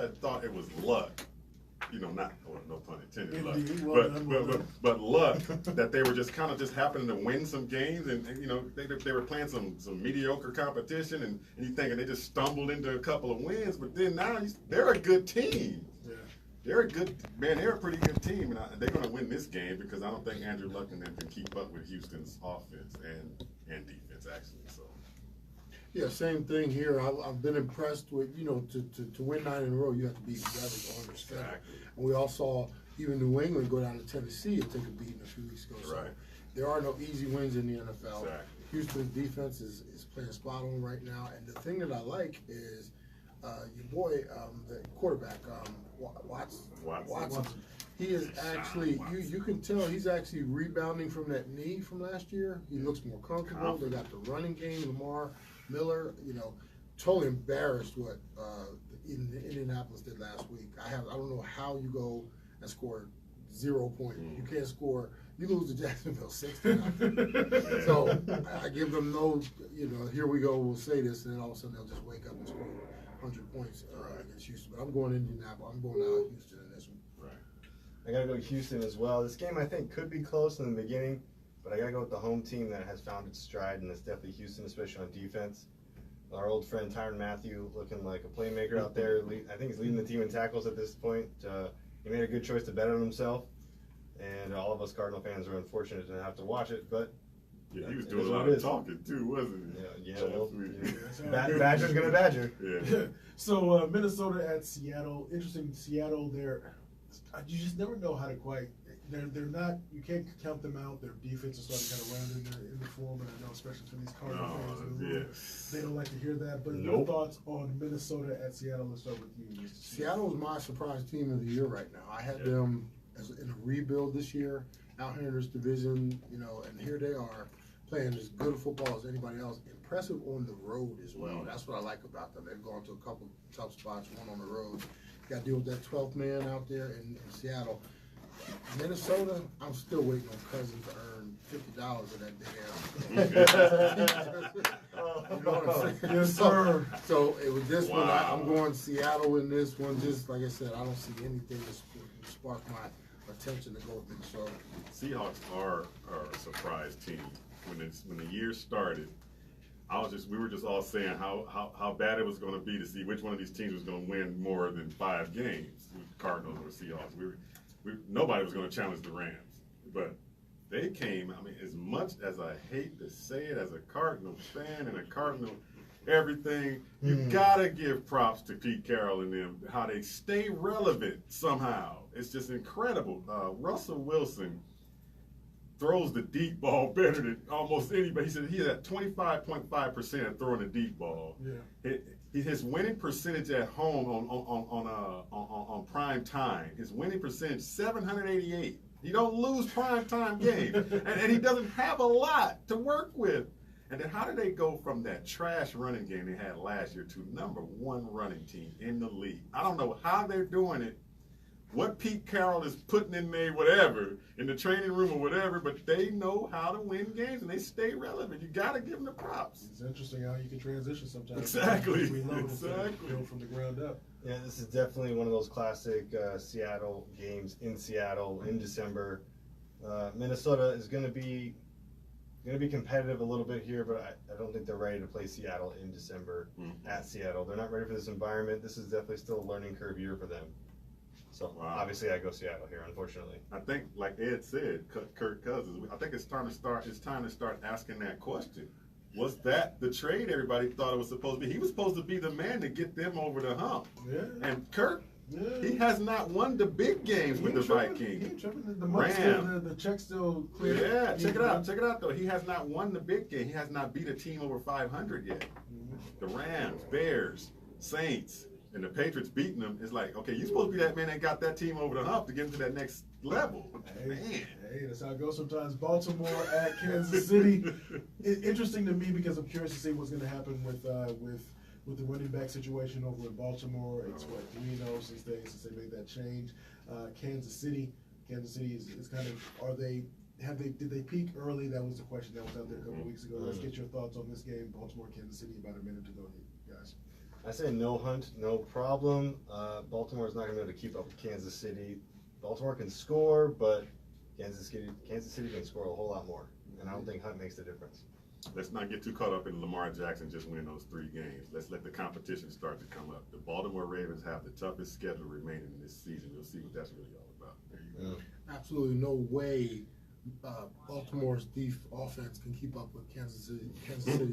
I thought it was luck. You know, not no pun intended, Indeed, luck, but luck that they were just kind of just happening to win some games, and you know they were playing some mediocre competition, and you thinking they just stumbled into a couple of wins, but then now they're a good team. Yeah. They're a good man. They're a pretty good team, and they're going to win this game because I don't think Andrew Luck and them can keep up with Houston's offense and defense actually. So. Yeah, same thing here. I've been impressed with, you know, to win 9 in a row, you have to beat whoever's on your schedule. Exactly. And we all saw even New England go down to Tennessee and take a beating a few weeks ago. So Right. there are no easy wins in the NFL. Exactly. Houston's defense is playing spot on right now. And the thing that I like is your boy, the quarterback, Watson. He is actually, you can tell he's actually rebounding from that knee from last year. He looks more comfortable. They got the running game, Lamar Miller, you know, totally embarrassed what Indianapolis did last week. I don't know how you go and score 0 points. You can't score. You lose to Jacksonville 6-0. So I give them no, you know, here we go, we'll say this, and then all of a sudden they'll just wake up and score 100 points against Houston. But I'm going Indianapolis. I'm going out of Houston in this one. Right. I got to go Houston as well. This game I think could be close in the beginning, but I got to go with the home team that has found its stride, and that's definitely Houston, especially on defense. Our old friend Tyrann Mathieu looking like a playmaker out there. I think he's leading the team in tackles at this point. He made a good choice to bet on himself, and all of us Cardinal fans are unfortunate to have to watch it, but yeah, he was doing a lot of talking too, wasn't he? Yeah, well, Badger's gonna badger. Yeah. So Minnesota at Seattle. Interesting. Seattle, you just never know how to quite. They're not. You can't count them out. Their defense is starting kind of rounded in the form, and I know especially for these Cardinal fans in the room, they don't like to hear that. But your thoughts on Minnesota at Seattle? Let's start with you, Mr. Seattle is my surprise team of the year right now. I had them as in a rebuild this year, out here in this division, you know, and here they are playing as good football as anybody else. Impressive on the road as well. That's what I like about them. They've gone to a couple tough spots, one on the road. Got to deal with that 12th man out there in Seattle. Minnesota, I'm still waiting on Cousins to earn $50 of that big ass. You know what I'm saying? Yes, sir. So it was this one. I'm going Seattle in this one. Just like I said, I don't see anything to spark my attention to go with Minnesota. Seahawks are a surprise team. When the year started, we were just all saying how bad it was going to be to see which one of these teams was going to win more than 5 games, Cardinals or Seahawks. Nobody was going to challenge the Rams, but they came. I mean, as much as I hate to say it, as a Cardinal fan and a Cardinal everything, you gotta give props to Pete Carroll and them, how they stay relevant somehow. It's just incredible. Russell Wilson throws the deep ball better than almost anybody. He said he's at 25.5% at throwing the deep ball. Yeah. His winning percentage at home on prime time, his winning percentage 788. You don't lose prime time games, and he doesn't have a lot to work with. And then how did they go from that trash running game they had last year to #1 running team in the league? I don't know how they're doing it, what Pete Carroll is putting in there, whatever, in the training room or whatever, but they know how to win games and they stay relevant. You got to give them the props. It's interesting how you can transition sometimes. Exactly. Build from the ground up. Yeah, this is definitely one of those classic Seattle games in Seattle in December. Minnesota is going to be competitive a little bit here, but I don't think they're ready to play Seattle in December at Seattle. They're not ready for this environment. This is definitely still a learning curve year for them. So obviously I go Seattle here, unfortunately. I think, like Ed said, Kirk Cousins, I think it's time to start asking that question. Was that the trade everybody thought it was supposed to be? He was supposed to be the man to get them over the hump. Yeah. And Kirk, he has not won the big games with the Vikings. The check's still clear. Yeah, check it out though. He has not won the big game. He has not beat a team over 500 yet. The Rams, Bears, Saints, and the Patriots beating them. It's like, okay, you're supposed to be that man that got that team over the hump to get them to that next level. Hey, that's how it goes sometimes. Baltimore at Kansas City. Interesting to me because I'm curious to see what's going to happen with the running back situation over in Baltimore. It's 3-0 since they made that change. Kansas City is kind of, did they peak early? That was the question that was out there a couple of weeks ago. Let's get your thoughts on this game, Baltimore, Kansas City. About a minute to go, guys. I say no hunt, no problem. Baltimore's not going to be able to keep up with Kansas City. Baltimore can score, but Kansas City can score a whole lot more. And I don't think Hunt makes the difference. Let's not get too caught up in Lamar Jackson just winning those 3 games. Let's let the competition start to come up. The Baltimore Ravens have the toughest schedule remaining in this season. You'll see what that's really all about. There you go. Absolutely no way Baltimore's offense can keep up with Kansas City's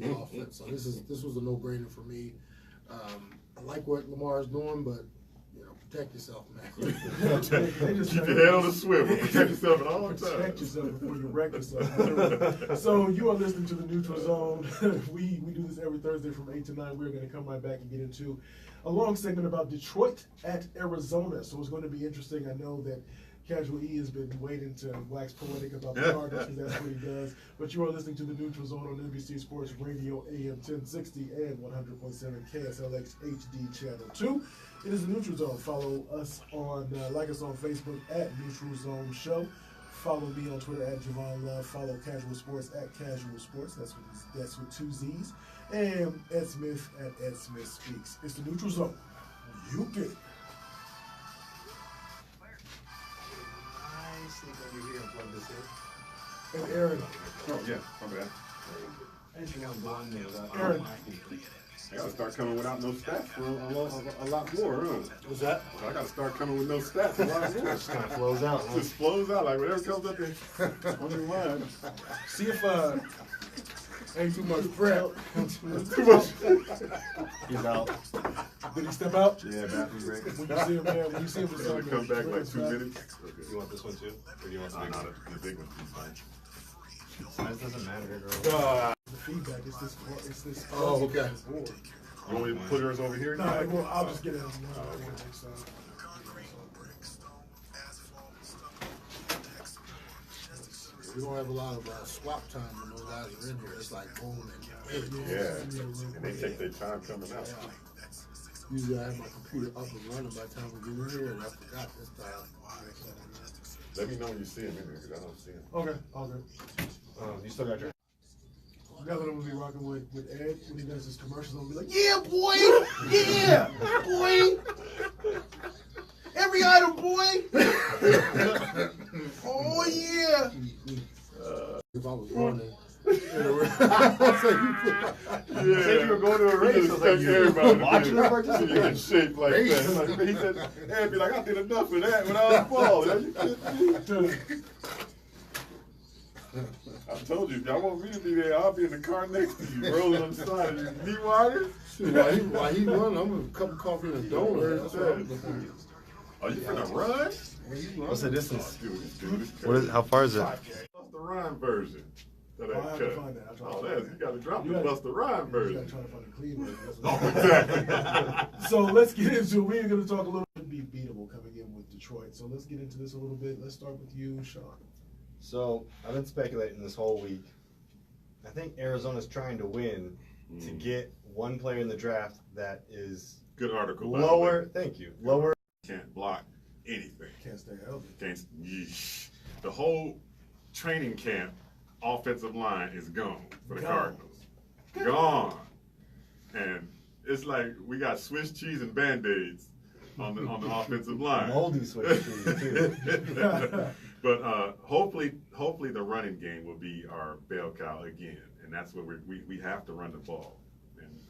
offense. So this was a no-brainer for me. I like what Lamar is doing, but protect yourself, man. Keep your head on the swivel. Protect yourself at all times. Protect yourself before you wreck yourself. So you are listening to the Neutral Zone. We do this every Thursday from 8 to 9. We're going to come right back and get into a long segment about Detroit at Arizona. So it's going to be interesting. I know that Casual E has been waiting to wax poetic about the Cardinals because that's what he does. But you are listening to the Neutral Zone on NBC Sports Radio AM 1060 and 100.7 KSLX HD Channel 2. It is the Neutral Zone. Follow us like us on Facebook at Neutral Zone Show. Follow me on Twitter at Javon Love. Follow Casual Sports at Casual Sports. That's with 2 Z's. And Ed Smith at Ed Smith Speaks. It's the Neutral Zone. You get it. Sneak over here and plug this in. And Aaron. Oh, yeah. My bad. Aaron. I gotta start coming without no stats for a lot more, huh? What's that? I gotta start coming with no stats a lot more. It just kind of flows out. It just flows out like whatever comes up there on your mind. See if Ain't too much prep. Too much. He's out. did he step out? Yeah, bathroom break. When you see him, man, when you see him, It's gonna come back like 2 minutes. You want this one too? Or do you want the big Nah, one? the big one's fine. Size doesn't matter, girl. The feedback is this. Oh, okay. Board. You want me to put hers over here? No, well, I'll just get it on the okay. next time. We don't have a lot of swap time when those guys are in here. It's like boom and Yeah, and they take their time coming out. usually I have my computer up and running by the time we get in here, and I forgot this time. Let me know when you see him in there, because I don't see him. Okay, all good. You still got your. Now that I'm gonna be rocking with Ed when he does his commercials, I'm gonna be like, yeah, boy, yeah, boy, every item, boy. Oh yeah. If I was running. You said you were going to a race. I was like, everybody watching her participate. in shape like that. He said, Ed be like, I did enough of that when I was balling. I told you, if y'all want me to be there, I'll be in the car next to you, rolling on the side. You need water? While he running, I'm gonna cup of coffee and a donut. That's what I'm looking Are you finna run? What's the distance? Dude, What is? How far is it? Bust the Rhyme version. Of that I'll have to cut. find that. I'll try to Oh, find that's, that. you gotta drop You the gotta- Bust the Rhyme You version. gotta try to find a clean one. Oh, exactly. So let's get into it. We're going to talk a little bit be beatable coming in with Detroit. So let's get into this a little bit. Let's start with you, Sean. So I've been speculating this whole week. I think Arizona's trying to win to get one player in the draft that is Good article. by the lower. way. Thank you. Lower. Can't block anything. Can't stay healthy. Can't. Yeesh. The whole training camp offensive line is gone for the Gone. Cardinals. Gone. And it's like we got Swiss cheese and Band-Aids on the offensive line. Moldy Swiss cheese, too. But hopefully the running game will be our bell cow again, and that's what we have to run the ball. And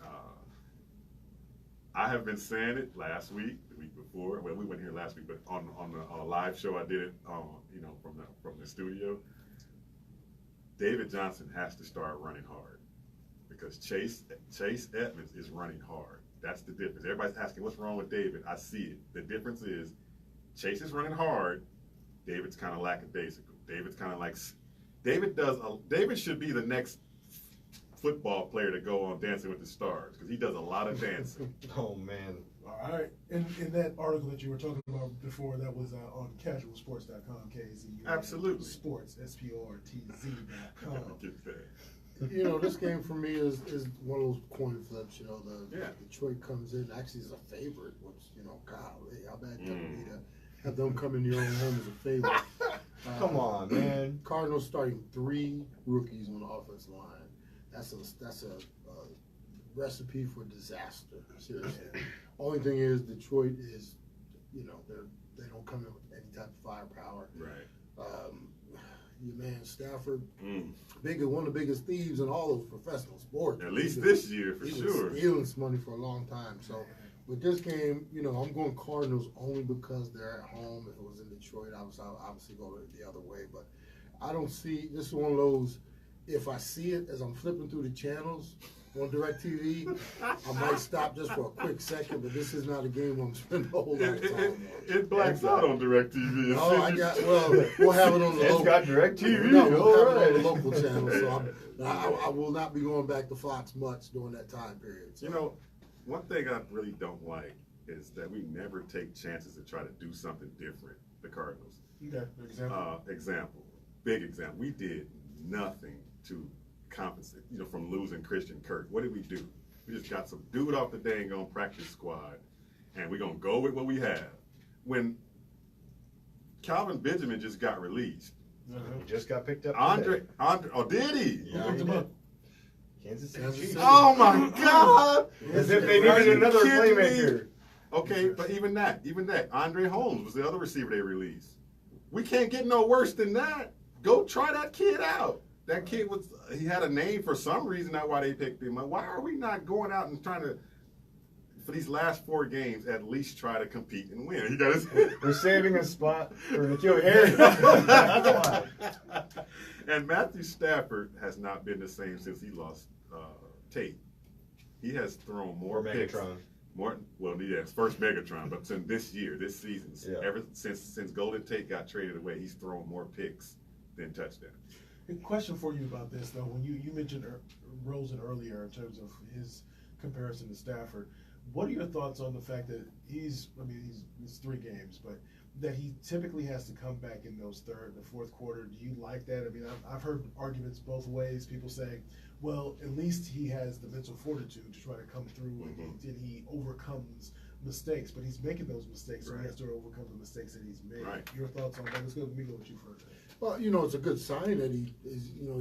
I have been saying it last week, the week before. Well, we weren't here last week, but on a live show I did it, from the studio. David Johnson has to start running hard because Chase Edmonds is running hard. That's the difference. Everybody's asking what's wrong with David. I see it. The difference is Chase is running hard. David's kind of lackadaisical. David's kind of like David should be the next football player to go on Dancing with the Stars because he does a lot of dancing. Oh man. All right. In that article that you were talking about before, that was on casualsports.com, KZU. Absolutely. Sports, SPORTZ.com. Get that. You know, this game for me is one of those coin flips. You know, Yeah. Detroit comes in actually as a favorite, which golly, how bad can it be to have them come in your own home as a favorite? Come on, man. Cardinals starting 3 rookies on the offensive line. That's a recipe for disaster. Seriously. Only thing is, Detroit is, they don't come in with any type of firepower. Right. Your man Stafford, one of the biggest thieves in all of professional sports. At least this year, for He's sure. been stealing some money for a long time. So with this game, I'm going Cardinals only because they're at home. If it was in Detroit, I would obviously go the other way. But I don't see, this is one of those, if I see it as I'm flipping through the channels on DirecTV, I might stop just for a quick second, but this is not a game I'm spending a whole lot of time on. It blacks out on DirecTV. We'll have it on the It's local. got DirecTV. No, we'll have it on Alright. the local channel, so I will not be going back to Fox much during that time period. So. One thing I really don't like is that we never take chances to try to do something different, the Cardinals. Okay, example. Big example. We did nothing to compensate, from losing Christian Kirk. What did we do? We just got some dude off the dang on practice squad, and we're going to go with what we have. When Calvin Benjamin just got released, He just got picked up. Andre, today. oh, did he? Yeah, he did. Kansas City Chiefs. Oh my God! As if they Are needed you another kidding me? playmaker. Okay, but even that, Andre Holmes was the other receiver they released. We can't get no worse than that. Go try that kid out. That kid he had a name for some reason. That's why they picked him up. Why are we not going out and trying to, for these last 4 games, at least try to compete and win? He got his. We're saving a spot for N'Keal Harry. That's why. And Matthew Stafford has not been the same since he lost Tate. He has thrown more picks. Megatron. First Megatron, but since this season, Yeah. ever since Golden Tate got traded away, he's thrown more picks than touchdowns. A question for you about this, though. When you mentioned Rosen earlier in terms of his comparison to Stafford, what are your thoughts on the fact that it's 3 games, but that he typically has to come back in those third and fourth quarter? Do you like that? I mean, I've heard arguments both ways. People say, well, at least he has the mental fortitude to try to come through and he overcomes mistakes, but he's making those mistakes, so he has to overcome the mistakes that he's made. Right. Your thoughts on that? Let's go with Miguel, what you've heard. Well, it's a good sign that he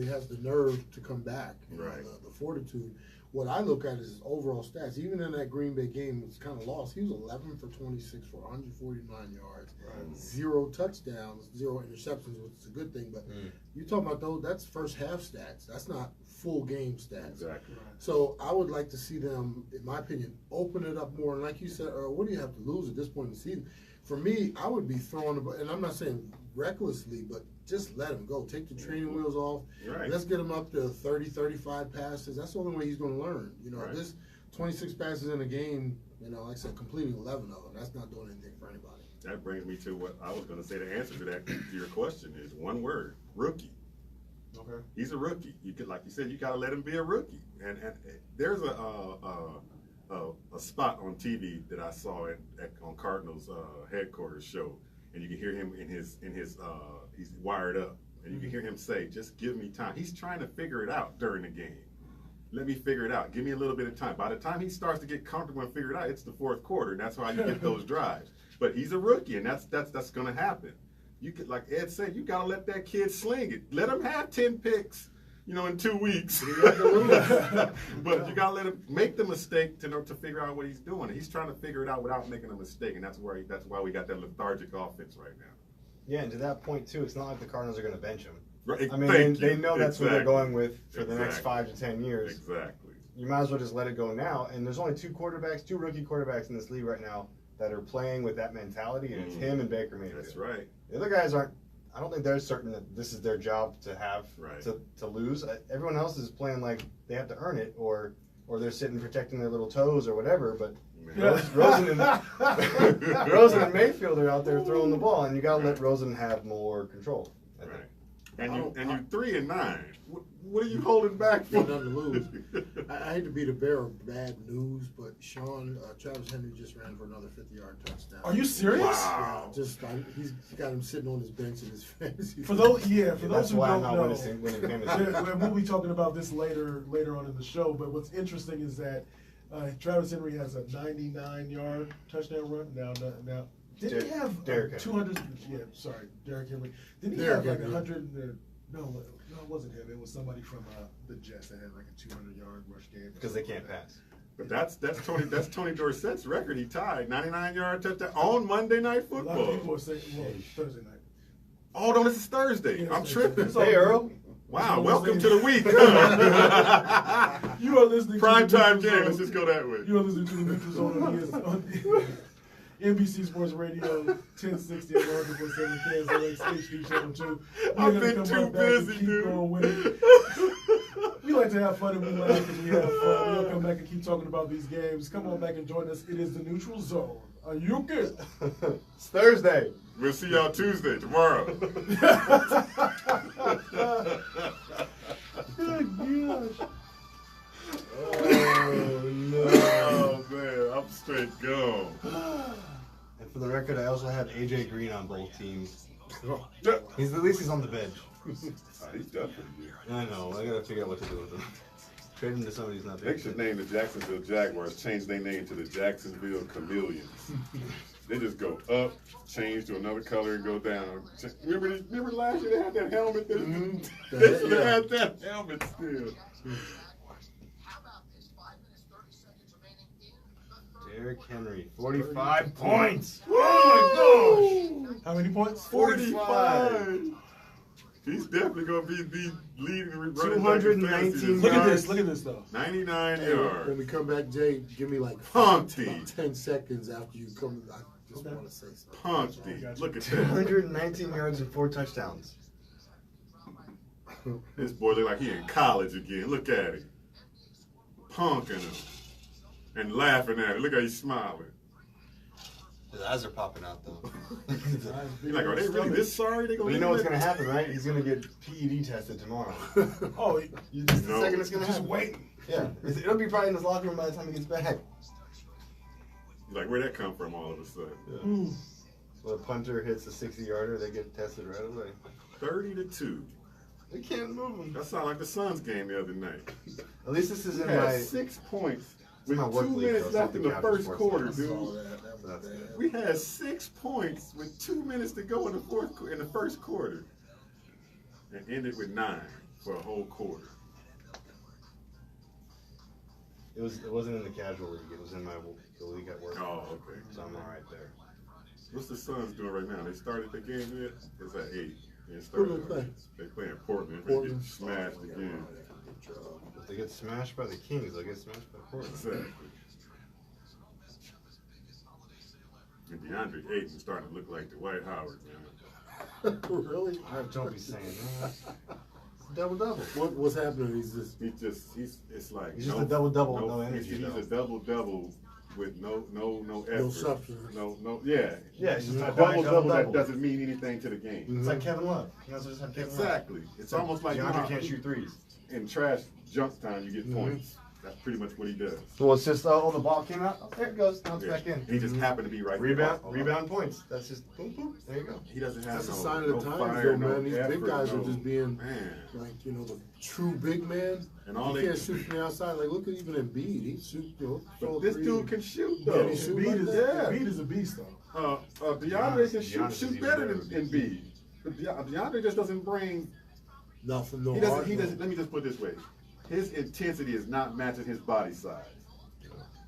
has the nerve to come back. Right. The fortitude. What I look at is his overall stats. Even in that Green Bay game, it was kind of lost. He was 11 for 26 for 149 yards, 0 touchdowns, 0 interceptions, which is a good thing. But you talking about those? That's first half stats. That's not full game stats. Exactly. So I would like to see them, in my opinion, open it up more. And like you said, what do you have to lose at this point in the season? For me, I would be throwing the ball, and I'm not saying recklessly, but just let him go. Take the training wheels off. Right. Let's get him up to 30, 35 passes. That's the only way he's going to learn. Right. This 26 passes in a game, like I said, completing 11 of them, that's not doing anything for anybody. That brings me to what I was going to say. The answer to that, to your question, is one word: rookie. Okay. He's a rookie. Like you said, you got to let him be a rookie. And there's a spot on TV that I saw on Cardinals headquarters show, and you can hear him in his he's wired up, and you can hear him say, "Just give me time." He's trying to figure it out during the game. Let me figure it out. Give me a little bit of time. By the time he starts to get comfortable and figure it out, it's the fourth quarter, and that's how you get those drives. But he's a rookie, and that's going to happen. You could, like Ed said, you got to let that kid sling it. Let him have 10 picks, in 2 weeks. But you got to let him make the mistake to figure out what he's doing. He's trying to figure it out without making a mistake, and that's why we got that lethargic offense right now. Yeah, and to that point too, it's not like the Cardinals are going to bench him. Right. I mean, they know that's what they're going with for the next Exactly. 5 to 10 years. Exactly. You might as well just let it go now. And there's only 2 rookie quarterbacks in this league right now that are playing with that mentality, and it's him and Baker Mayfield. That's right. The other guys aren't. I don't think they're certain that this is their job to have Right. to lose. Everyone else is playing like they have to earn it, or they're sitting protecting their little toes or whatever. But Rosen and Mayfield are out there throwing the ball, and you got to let Rosen have more control. I think. Right. And you 3-9. What are you holding back for? Got nothing to lose. I hate to be the bearer of bad news, but Travis Henry just ran for another 50-yard touchdown. Are you serious? Wow. Yeah, he's got him sitting on his bench in his fantasy. For those That's who why don't I'm not know, winning fantasy. we'll be talking about this later on in the show. But what's interesting is that Travis Henry has a 99-yard touchdown run. Now, didn't he have Derrick Henry. 200? Yeah, sorry, Derrick Henry. Didn't he Derrick have like Henry. 100? No, it wasn't him. It was somebody from the Jets that had like a 200-yard rush game. Because they can't pass. But that's Tony Dorsett's record. He tied 99-yard touchdown on Monday Night A lot of Football. people are saying, well, Thursday night. Oh no, this is Thursday. Yeah, I'm it's tripping. Thursday. Hey, Earl. Wow, welcome to the week. Huh? You are listening Prime to the time Neutral game. Zone. Let's just go that way. You are listening to the Neutral Zone on NBC Sports Radio, 1060 and 100.7 KSLX HD Channel 2. We're I've gonna been come too right back and busy, keep dude. going with it. We like to have fun and we laugh because we have fun. We're gonna come back and keep talking about these games. Come on back and join us. It is the Neutral Zone. Are you good? It's Thursday. We'll see y'all Tuesday, tomorrow. Good gosh. Oh, no. Oh man, I'm straight gone. And for the record, I also have AJ Green on both teams. Yeah. At least he's on the bench. He's definitely good. I know. I gotta figure out what to do with him. Trade him to somebody who's not They there. should name the Jacksonville Jaguars, change their name to the Jacksonville Chameleons. They just go up, change to another color, and go down. Remember last year they had that helmet? They should have had that helmet still. Derrick Henry, 45 points. Oh my gosh! How many points? 45! He's definitely going to be the leading running back in 219 fantasy this Look at year. this. Look at this though. 99 Hey, when yards. we come back, Jay, give me like Punty. 10 seconds after you come. I just want to say something. Punty. Look at that. 219 yards and 4 touchdowns. This boy look like he in college again. Look at him. Punking him. And laughing at it. Look how he's smiling. His eyes are popping out though. You're like, are they really this sorry? They But gonna you know leave what's him gonna happen, right? He's gonna get PED tested tomorrow. Oh, Just the No. second it's gonna just happen. wait. Yeah, it'll be probably in his locker room by the time he gets back. Like, where'd that come from all of a sudden? Ooh. When a punter hits a 60-yarder, they get tested right away. 30-2. They can't move him. That sounded like the Suns game the other night. At least this is He in had my. 6 points in with my work 2 league, minutes though, left in the something first Sports quarter, I saw dude. that. That was bad. We had 6 points with 2 minutes to go in the first quarter, and ended with 9 for a whole quarter. It wasn't in the casual league. It was in the league at work. Oh, okay. So I'm all right there. What's the Suns doing right now? They started the game yet? It's at 8. They Who started. do they play? They playing Portland. They're gonna get Portland. smashed again. If they get smashed by the Kings, they'll get smashed by Portland. Exactly. And DeAndre Ayton's starting to look like Dwight Howard, man. Really? Don't be saying that. Double. What's happening? He's just. It's like He's just a double-double with no he's- energy, He's though. a double with no effort. substance. Yeah. Yeah, it's just a a quiet double that double. doesn't mean anything to the game. Mhm. It's like Kevin Love. You know, just have Kevin Love. Exactly. It's almost like DeAndre can't shoot threes. in trash junk time you get points. That's pretty much what he does. Well, it's just the ball came out. Oh, there it goes. Now it's Yeah. back in. He just happened to be right there. Rebound points. That's just boom, boom. There you go. He doesn't have That's a no, sign of no the times, fire, though, no man. These big effort, guys no- are just being man. like, the true big man. And all He they can't shoot from the outside. Like, look at even Embiid. He shoots, But this dude can shoot Yeah, though. he shoot Embiid like is, that. Embiid is a beast though. DeAndre can Giannis is shoot even better better than than Embiid. But DeAndre just doesn't bring. Nothing, no He doesn't. heart, He no- doesn't. Let me just put it this way: his intensity is not matching his body size.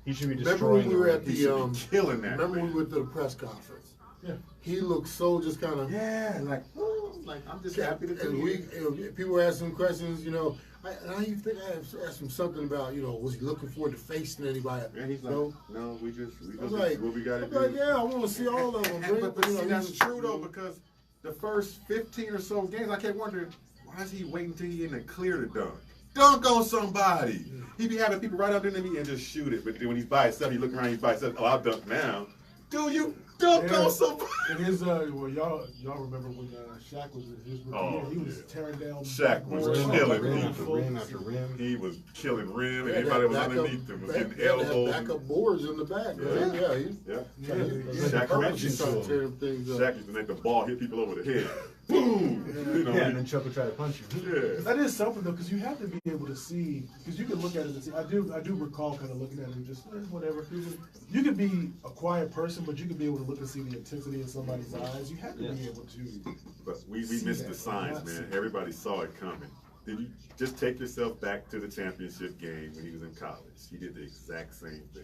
He should be Remember destroying when we were the at He the should be killing that. remember man. when we went to the press conference? Yeah. He looked so just kind of Yeah, like I'm just happy to and be we here. people were asking him questions. I you think I asked him something about was he looking forward to facing anybody? And he's like, No. no, we just I was like, what we got to I'm do. like, yeah, I want to see all of them. And- but see, that's he's- true though, because the first 15 or so games, I kept wondering, why is he waiting till he in the clear to dunk? Dunk on somebody. He be having people right out there and just shoot it. But then when he's by himself, he look around, he's by himself. Oh, I'll dunk now. Do you dunk Yeah. on somebody? And his well, y'all remember when Shaq was in his rookie Oh, year, he was yeah. tearing down. Shaq was boards, killing rim people. after rim after rim. He was killing rim, and Yeah, anybody that was backup- underneath him was getting yeah, that elbows. backup boards in the back. Yeah. Man. Yeah, he, Yeah. Yeah, Shaq purposely mentioned trying to to tear them things up. Shaq used to make the ball hit people over the head. Boom! You know, Yeah, and then Chuck would try to punch you. yeah. That is something though, because you have to be able to see, because you can look at it and see. I do recall kind of looking at it and just whatever. You could be a quiet person, but you could be able to look and see the intensity in somebody's eyes. You have to be able to. But we See missed that, the signs, not man. see. Everybody saw it coming. did you just take yourself back to the championship game when he was in college? He did the exact same thing.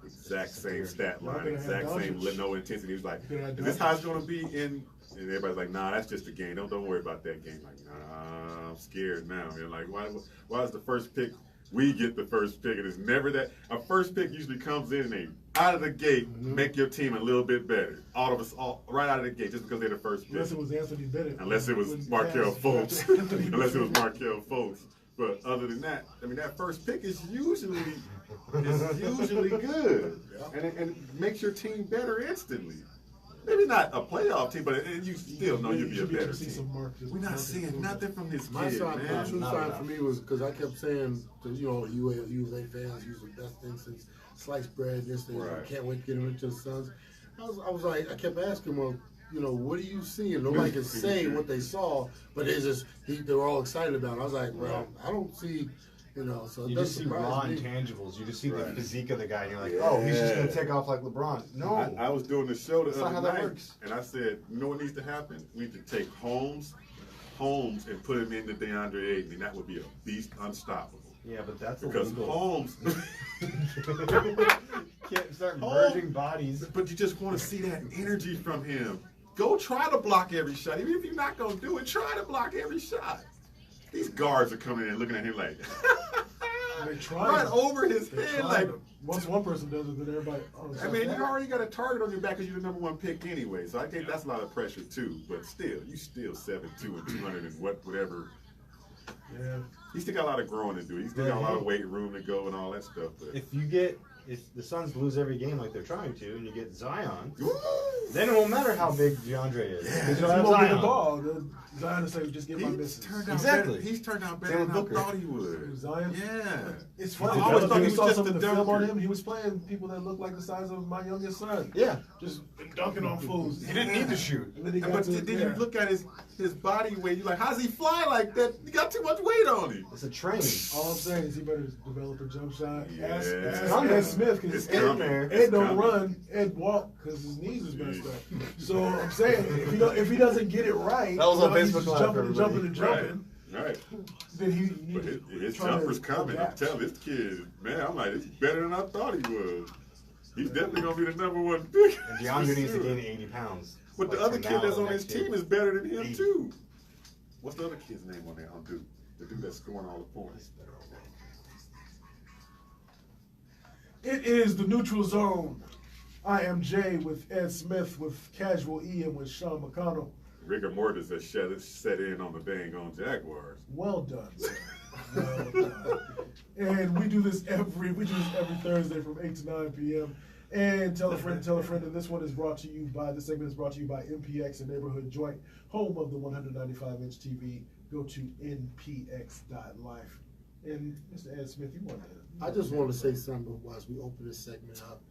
Exact same stat line, exact same no intensity. He was like, is this how it's going to be in? And everybody's like, nah, that's just a game. Don't worry about that game. Like, nah, I'm scared now. Man, like, why is the first pick? We get the first pick, and it's never that. A first pick usually comes in and they out of the gate make your team a little bit better. All of us, right out of the gate, just because they're the first pick. Unless it was Anthony Bennett. Unless it was Markelle Fultz. Unless it was Markelle Fultz. But other than that, I mean, that first pick is usually good, and it makes your team better instantly. Maybe not a playoff team, but you still know you'll be a better team. We're not seeing nothing from this My kid, sign, man. the true sign for me was because I kept saying to U of A fans, use the best thing since sliced bread. This thing, Right. I can't wait to get him into the Suns. I was like, I kept asking, well, what do you see? And nobody can say what they saw, but they were all excited about it. I was like, well, I don't see. So You just see raw intangibles. You just see the physique of the guy. And you're like, oh, he's just going to take off like LeBron. No. I was doing the show the That's not other how that night, works. and I said, you know what needs to happen? We need to take Holmes, and put him into DeAndre Ayton, and that would be a beast unstoppable. Yeah, but that's Because illegal. Holmes, Can't start merging bodies. but you just want to see that energy from him. Go try to block every shot. Even if you're not going to do it, try to block every shot. These guards are coming in and looking at him like, They tried right him. over his They head. tried Like, him. Once one person does it, then everybody. Oh, I mean, you already got a target on your back because you're the #1 pick anyway. So I think that's a lot of pressure too. But still, you still 7'2" and 200 and whatever. Yeah. He still got a lot of growing to do. He's still got a lot of weight room to go and all that stuff. But If the Suns lose every game like they're trying to, and you get Zion, Woo! then it won't matter how big DeAndre is. Yeah, Because He you'll have won't get the Zion. ball. Then Zion will say, just get my He's misses. turned out Exactly. better. He's turned out better Same than I with Booker. thought he would. Zion? Yeah. It's funny. I always thought he You was saw just some a of the film on dunker. him. He was playing people that look like the size of my youngest son. Yeah. Just dunking on fools. He didn't need to shoot. And then he got But to, then you look at his body weight. You're like, how does he fly like that? He got too much weight on him. It's a train. All I'm saying is he better develop a jump shot. Yeah. Ask It's coming. Ed Smith It's because coming. Ed It's don't coming. run. Ed walk because his knees is messed up. So I'm saying if he doesn't get it right, That was on he's Facebook just Live, jumping and jumping everybody. and jumping. Right. Then he But his trying to jumper's coming. I'm adapt. telling this kid, man, I'm like, it's better than I thought he was. He's definitely gonna be the #1 pick. And DeAndre needs to gain 80 pounds. But the like, other from kid now that's to on his next year. team is better than him 80. too. What's the other kid's name on there? On Duke, the dude that's scoring all the points. It is the neutral zone. I am Jay with Ed Smith, with Casual E, and with Sean McConnell. Rigor mortis has set in on the dang on Jaguars. Well done, sir. Well done. And we do this every Thursday from 8 to 9 p.m. And tell a friend, and this one is brought to you by, this segment is brought to you by MPX and Neighborhood Joint, home of the 195-inch TV. Go to npx.life. And Mr. Ed Smith, you want to... I just want to say something as we open this segment up,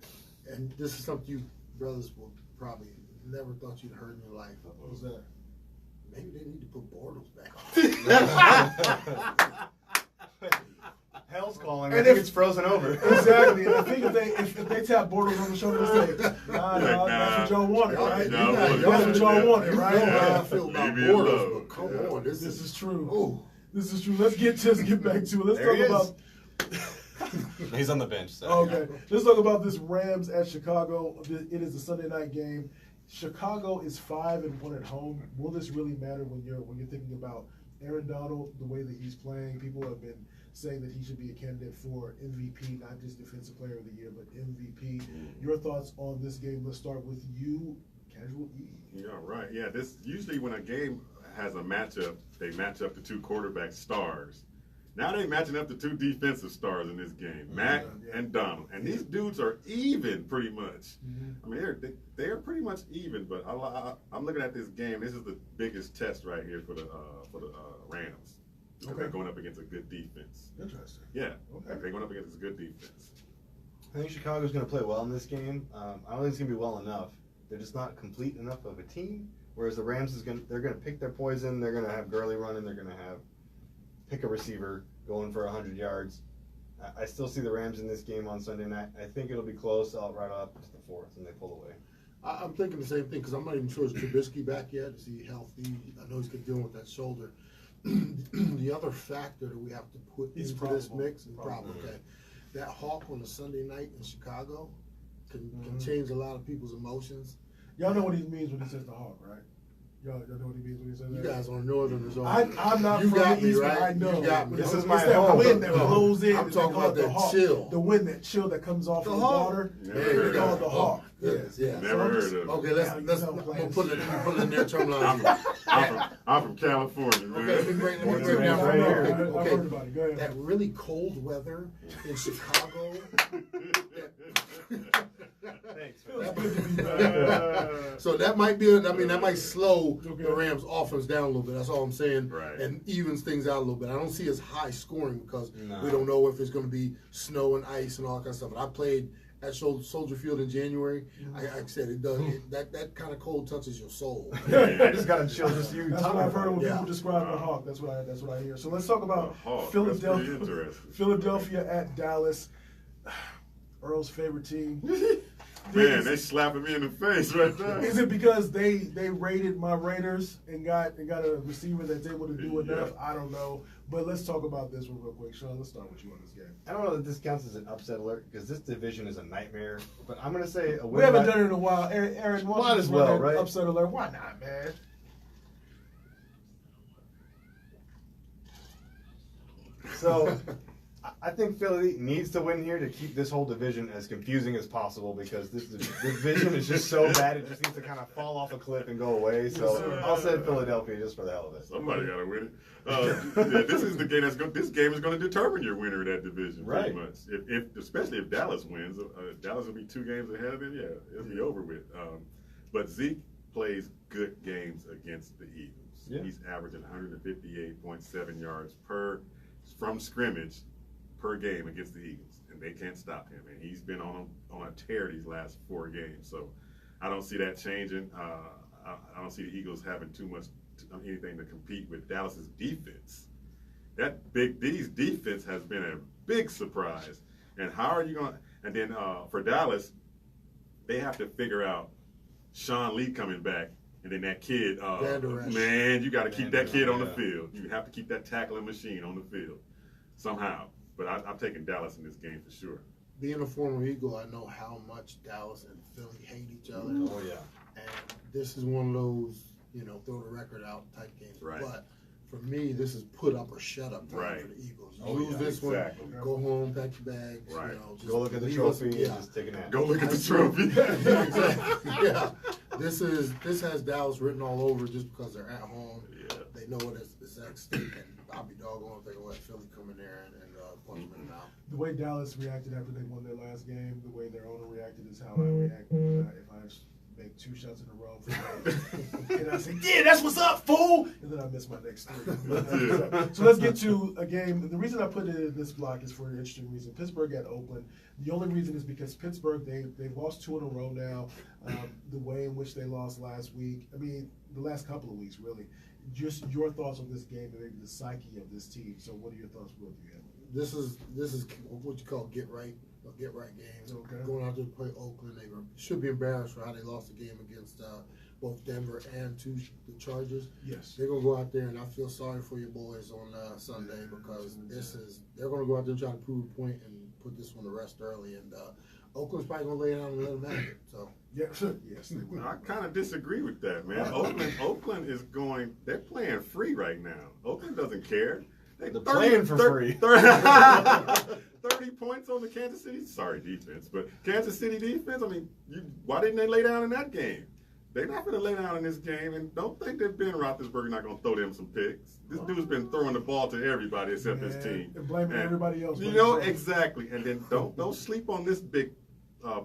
and this is something you brothers will probably never thought you'd heard in your life. What was that? Maybe they need to put Bortles back on. Hell's calling. And I think if- it's frozen over. Exactly. And I think if they tap Bortles on the shoulder and say, nah, that's what y'all wanted, right? Y'all wanted That's what y'all that. wanted, You right? know how I feel about Leave me Bortles, alone. but come Yeah. on, This is true. Oh, This is true. Let's get back to it. Let's There he talk is. about. He's on the bench. So. Okay, let's talk about this Rams at Chicago. It is a Sunday night game. Chicago is 5-1 at home. Will this really matter when you're thinking about Aaron Donald, the way that he's playing? People have been saying that he should be a candidate for MVP, not just Defensive Player of the Year, but MVP. Your thoughts on this game? Let's start with you, Casual E. Yeah, right. Yeah, this usually when a game has a matchup, they match up the two quarterback stars. Now they matching up the two defensive stars in this game, Mac Yeah. and Donald, and these dudes are even pretty much. Mhm. I mean, they're pretty much even. But I'm looking at this game. This is the biggest test right here for the Rams. Because Okay. they're going up against a good defense. Interesting. Yeah, Okay. they're going up against a good defense. I think Chicago's going to play well in this game. I don't think it's going to be well enough. They're just not complete enough of a team. Whereas the Rams they're going to pick their poison. They're going to have Gurley running. They're going to pick a receiver going for 100 yards. I still see the Rams in this game on Sunday night. I think it'll be close. I'll right up to the fourth, and they pull away. I'm thinking the same thing because I'm not even sure is Trubisky back yet. Is he healthy? I know he's dealing with that shoulder. the other factor that we have to put He's into this probable. mix is probable. Okay, that Hawk on a Sunday night in Chicago can change a lot of people's emotions. Y'all know what he means when he says the Hawk, right? Y'all know what he means when he says You that? guys are Northerners. I'm not You from got the me, East, right? but I know. You got me. This It's is my that home. wind that No, blows in. I'm they talking call about it the that Hawk. chill. The wind, that chill that comes off The of the Hawk. water. Never They heard call of it the it. Hawk. Goodness, yeah. Never heard of it. Okay, Now let's you I'm know gonna put it in their I'm, terminology. I'm from California, man. Okay, let me break Me it too, down I right know. here. I've Okay, heard about it. Go ahead. that really cold weather in Chicago. Thanks. Feels good to be back. So that might be, that might slow Okay. the Rams' offense down a little bit. That's all I'm saying. Right. And evens things out a little bit. I don't see as high scoring because No. we don't know if it's going to be snow and ice and all that kind of stuff. But I played at Soldier Field in January. Like I said, it does that kind of cold touches your soul. I just got to chill just you That's talking what I've heard about when it. Yeah. people describe the Hawk. That's what I hear. So let's talk about The Hawk, that's Philadelphia. pretty interesting. Philadelphia at Dallas. Earl's favorite team. Man, they slapping me in the face right there. Is it because they raided my Raiders and got a receiver that's able to do enough? Yeah. I don't know. But let's talk about this one real quick. Sean, let's start with you on this game. I don't know that this counts as an upset alert because this division is a nightmare. But I'm going to say a win. We haven't by- done it in a while. Aaron, why don't Might you as just well, run that right? upset alert. Why not, man? So I think Philly needs to win here to keep this whole division as confusing as possible because this division is just so bad it just needs to kind of fall off a cliff and go away. Yes, So sir. I'll say Philadelphia just for the hell of it. Somebody got to win it. Yeah, this is the game This game is going to determine your winner of that division, pretty Right. much. Especially if Dallas wins, Dallas will be 2 games ahead of it. Yeah, it'll be over with. But Zeke plays good games against the Eagles. Yeah. He's averaging 158.7 yards from scrimmage per game against the Eagles, and they can't stop him. And he's been on a tear these last 4 games. So I don't see that changing. I don't see the Eagles having too much anything to compete with Dallas's defense. That Big D's defense has been a big surprise. And how are you going? And then for Dallas, they have to figure out Sean Lee coming back, and then that kid. Vander Esch. Man, you got to keep that kid on the yeah. field. You have to keep that tackling machine on the field somehow. But I'm taking Dallas in this game for sure. Being a former Eagle, I know how much Dallas and Philly hate each other. Oh, yeah. And this is one of those, throw the record out type games. Right. But for me, this is put up or shut up time Right. for the Eagles. You Oh, lose yeah, this exactly. one, go home, pack your bags. Right. Just Go look at the leave us- trophy yeah. and just take a nap. Go look at the That's trophy. Yeah, exactly. Yeah. This has Dallas written all over just because they're at home. Yeah. They know what is at stake, and I'll be doggone if they let Philly come in there and punch them in the mouth. The way Dallas reacted after they won their last game, the way their owner reacted is how I react if I make 2 shots in a row. And I say, yeah, that's what's up, fool! And then I miss my next 3. So let's get to a game. The reason I put it in this block is for an interesting reason. Pittsburgh at Oakland. The only reason is because Pittsburgh, they've lost 2 in a row now. The way in which they lost last week, the last couple of weeks, really. Just your thoughts on this game and maybe the psyche of this team. So what are your thoughts, both of you? This is what you call get right games. Okay. Going out there to play Oakland, they should be embarrassed for how they lost the game against both Denver and the Chargers. Yes. They're gonna go out there, and I feel sorry for your boys on Sunday because they're gonna go out there and try to prove a point and put this one to rest early. And Oakland's probably gonna lay it down and let them have it. So Yeah, sure. Yes, they will. I kind of disagree with that, man. Oakland is they're playing free right now. Oakland doesn't care. They're playing for free. 30 points on the Kansas City, defense, but Kansas City defense, why didn't they lay down in that game? They're not going to lay down in this game, and don't think that Ben Roethlisberger not going to throw them some picks. This dude's been throwing the ball to everybody except his team. And blaming everybody else. You know, exactly. And then don't sleep on this big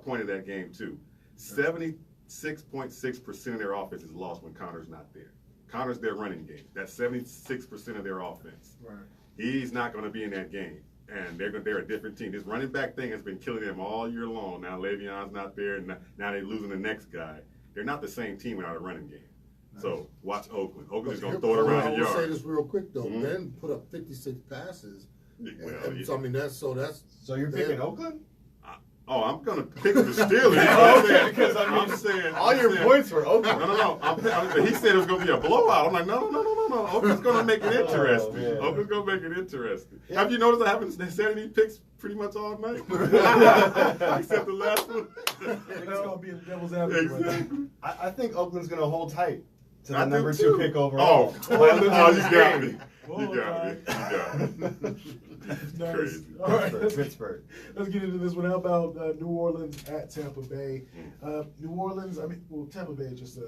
point of that game, too. 76.6% of their offense is lost when Connor's not there. Connor's their running game. That's 76% of their offense. Right. He's not going to be in that game. And they're a different team. This running back thing has been killing them all year long. Now Le'Veon's not there, and now they're losing the next guy. They're not the same team without a running game. Nice. So watch Oakland. Oakland's but going to throw it around the I will say yard. this real quick though. Mhm. Ben put up 56 passes. Well, And yeah. so that's So you're picking Oakland? Oh, I'm gonna pick the Steelers. Okay, because I'm saying all your points were Oakland. No. He said it was gonna be a blowout. I'm like, no. Oakland's gonna make it interesting. man. Oakland's gonna make it interesting. Have you noticed I haven't said any picks pretty much all night, except the last one? That's gonna be the devil's advocate right now. Exactly. I think Oakland's going to hold tight to the I do number too. 2 pick overall. Oh, you got me. Hold You got me. on. Nice. Crazy. All right, Pittsburgh. let's get into this one. How about New Orleans at Tampa Bay? New Orleans, Tampa Bay is just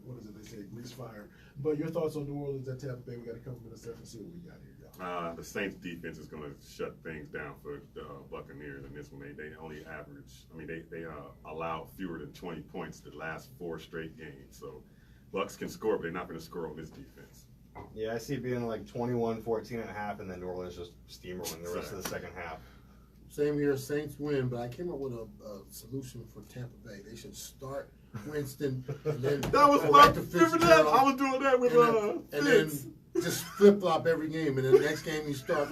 what is it? They say grease fire. But your thoughts on New Orleans at Tampa Bay? We got to come from the stuff and see what we got here, y'all. The Saints defense is going to shut things down for the Buccaneers in this one. They only average. They allow fewer than 20 points the last 4 straight games. So Bucs can score, but they're not going to score on this defense. Yeah, I see it being like 21-14.5, and then New Orleans just steamrolling the rest of the second half. Same here, Saints win, but I came up with a solution for Tampa Bay. They should start Winston and then That was go my right to remember that? Fitzgerald, I was doing that with and Fitz. then just flip flop every game. And then the next game you start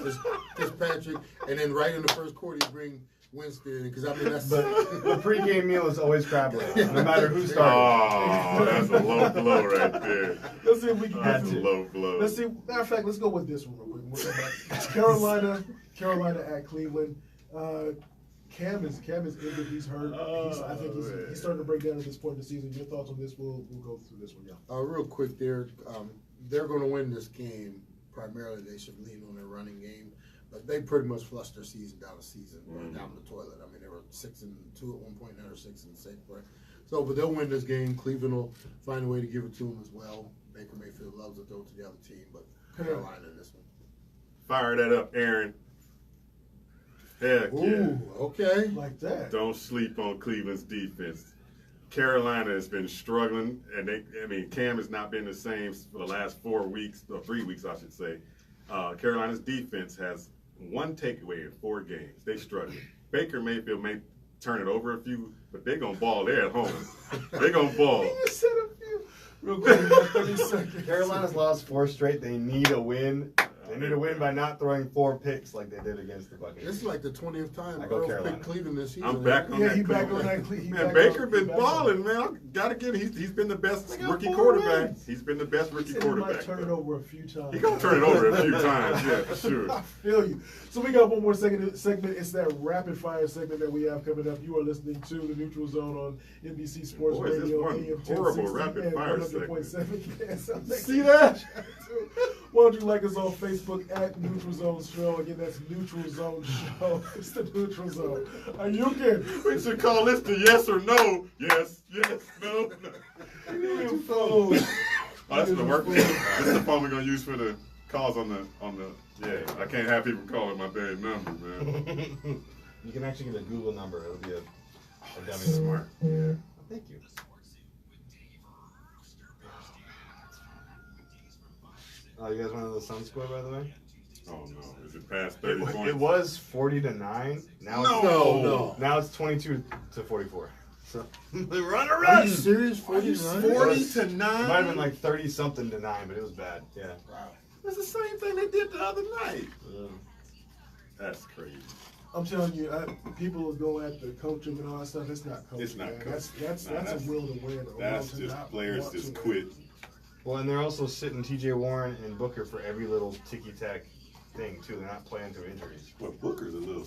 Fitzpatrick, and then right in the first quarter you bring Winston, because that's. But the pregame meal is always crab legs, no matter who started. Oh, that's a low blow right there. Let's see if we can get That's a to low blow. Let's see. Matter of fact, let's go with this one real quick. We'll go back. Carolina at Cleveland. Cam is injured. He's hurt. I think he's starting to break down at this point in the season. Your thoughts on this? We'll go through this one, yeah. Real quick, they're going to win this game. Primarily, they should lean on their running game, but they pretty much flushed their season down the toilet. They were 6-2 at one point, now they're 6-6. Right? So, but they'll win this game. Cleveland will find a way to give it to them as well. Baker Mayfield loves to throw to the other team, but Carolina in this one. Fire that up, Aaron. Heck yeah. Ooh, okay. Like that. Don't sleep on Cleveland's defense. Carolina has been struggling, and Cam has not been the same for the last 4 weeks, or 3 weeks, I should say. Carolina's defense has 1 takeaway in 4 games. They struggling. Baker Mayfield may turn it over a few, but they're going to ball. They're at home. They're going to ball. You said a few. Real quick, we got 30 seconds. Carolina's lost 4 straight. They need a win. They need a win by not throwing 4 picks like they did against the Buccaneers. This is like the 20th time I go Earl Carolina. picked Cleveland this season. I'm back on Yeah, that. he back Cleveland. on that. He Man, back Baker on- been he back on balling, that. man. Gotta get him. He's been the best They got rookie 4 quarterback. wins. He's been the best He rookie said he might quarterback. turn it though. over a few times. He gonna turn it over a few times, yeah, for sure. I feel you. So we got one more segment. It's that rapid fire segment that we have coming up. You are listening to the Neutral Zone on NBC Sports Boy, is this Radio, one AM horrible 1060 rapid and fire 100.7 KSL. See that? Why don't you like us on Facebook at Neutral Zone Show? Again, that's Neutral Zone Show. It's the Neutral Zone. Are you kidding? We should call this the yes or no. Yes, no. Oh, That's the work. This is the phone we're gonna use for the calls on the. Yeah, I can't have people calling my bad number, man. You can actually get a Google number. It'll be a dummy. Smart. Yeah. Thank you. Oh, you guys wanted the Sun score, by the way? Oh no, is it past 30 points? It was 40-9. Now No. it's now it's 22-44. So run or Are run. you serious? 49? 40 to It 9. might have been like 30 something to 9, but it was bad. Yeah. Wow. That's the same thing they did the other night. That's crazy. I'm telling you, people are going at the coach and all that stuff. It's not coaching. It's not man. coaching. That's Nah, a will to win. A That's will to just not players want just to quit. win. Well, and they're also sitting T.J. Warren and Booker for every little ticky-tack thing, too. They're not playing through injuries. Well, Booker's a little,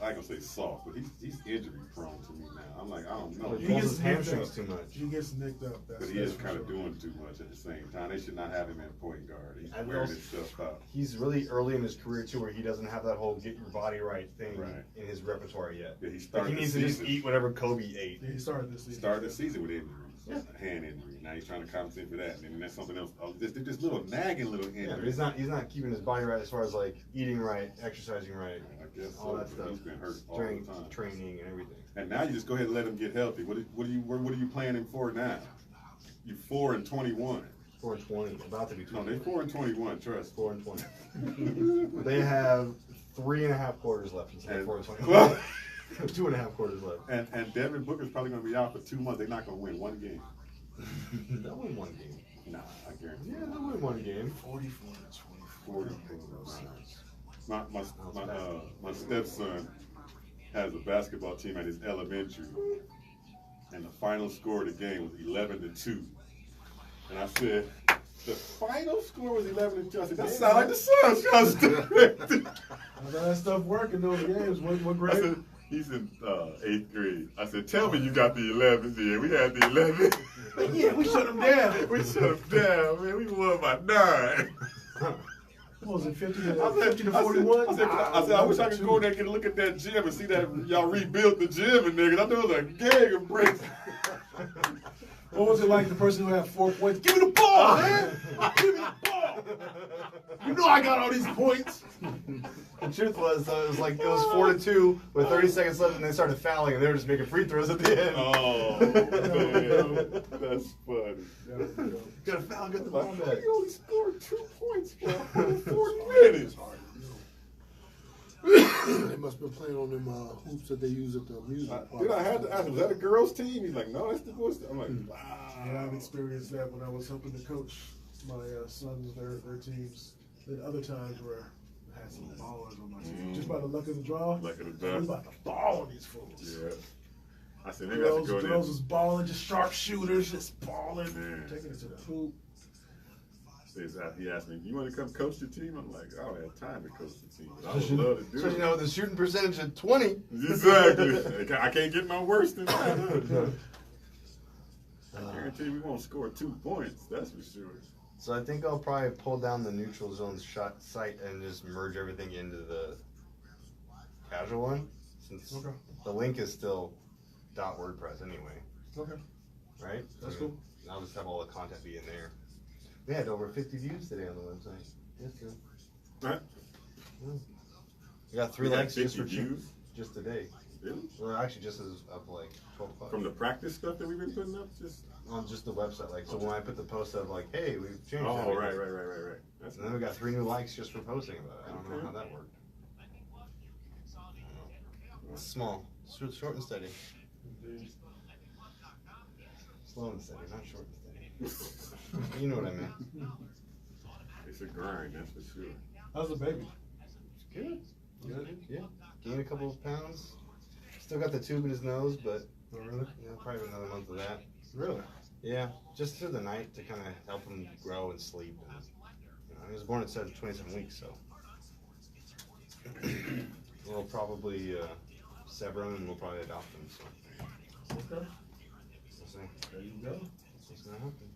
I can say soft, but he's injury prone to me now. I'm like, I don't know. He He pulls gets his nicked hamstrings up. too much. He gets nicked up. But he is kind of doing too much at the same time. They should not have him at point guard. He's And wearing also- himself out. He's really early in his career, too, where he doesn't have that whole get your body right thing Right. in his repertoire yet. Yeah, he Like, started he the needs to just season. eat whatever Kobe ate. Yeah, he started this season. Started the season with injuries. Yeah. Hand injury. Now he's trying to compensate for that. And then that's something else. They're just little nagging little Yeah, but injuries. he's not keeping his body right as far as like eating right, exercising right, I guess all so, that but stuff. He's been hurt all during the time. training and everything. And now you just go ahead and let him get healthy. What are you playing him for now? You 4-21. 4-20, about to be No, 20. they 4-21. Trust. 4-20. They have 3.5 quarters left until they're And- 4-20. 2.5 quarters left. And Devin Booker's probably going to be out for 2 months. They're not going to win one game. They'll win one game. Nah, I guarantee. Yeah, they'll win one game. 44 to 24. 40. My stepson has a basketball team at his elementary, and the final score of the game was 11-2. And I said, the final score was 11-2. I said, that sounds like the Suns. How that stuff work in those games? What I grade? said, he's in 8th grade. I said, tell me you got the 11s. Yeah, we had the 11. Yeah, we shut them down. We shut them down, man. We won by 9. What was it, 50 I to, said, 50 to 41? I said, I wish I could go there and get a look at that gym and see that y'all rebuilt the gym in there, 'cause I know it was a gang of bricks. What was it like, the person who had 4 points? Give me the ball, man! Give me the ball! You know I got all these points. The truth was, it was 4-2 with 30 seconds left, and they started fouling, and they were just making free throws at the end. Oh, man. That's funny. Got to foul, get the ball back. You only scored 2 points for 4 minutes. They must have been playing on them hoops that they use at the music park. Dude, I had to ask him, was that a girls' team? He's like, no, that's the boys' team. I'm like, wow. Yeah, I've experienced that when I was helping to coach my sons, their teams. Then other times where I had some ballers on my team. Just by the luck of the draw. Luck of the We draw. about to ball on these fools. Yeah. I said, maybe I should go there. Girls was balling, just sharpshooters, just balling, Man. taking it to the hoop. He asked me, you want to come coach the team? I'm like, I don't have time to coach the team. But I would love to do So, it. the shooting percentage at 20. Exactly. I can't get no worse than that. I guarantee we won't score 2 points. That's for sure. So I think I'll probably pull down the neutral zone shot site and just merge everything into the casual one, since Okay. the link is still .wordpress anyway, Okay. right? That's cool. I'll just have all the content be in there. We had over 50 views today on the website. Yes, sir. Right? We got 3 We got likes just 50 for views? just today. Really? Well, actually, just as up 12 o'clock. From the practice stuff that we've been putting up? Just On just the website, so when I put the post of hey, we've changed. Oh, everything. right. That's And then we got 3 new likes just for posting about it. I don't know Okay. how that worked. It's small, short and steady. Slow and steady, not short and steady. You know what I mean. It's a grind, that's for sure. How's the baby? Good. Yeah. Gained a couple of pounds. Still got the tube in his nose, but probably another month of that. Really? Yeah, just through the night to kind of help him grow and sleep. And, he was born at 27 weeks, so we'll probably sever him and we'll probably adopt him. So Okay. we'll see. There you go. What's gonna happen?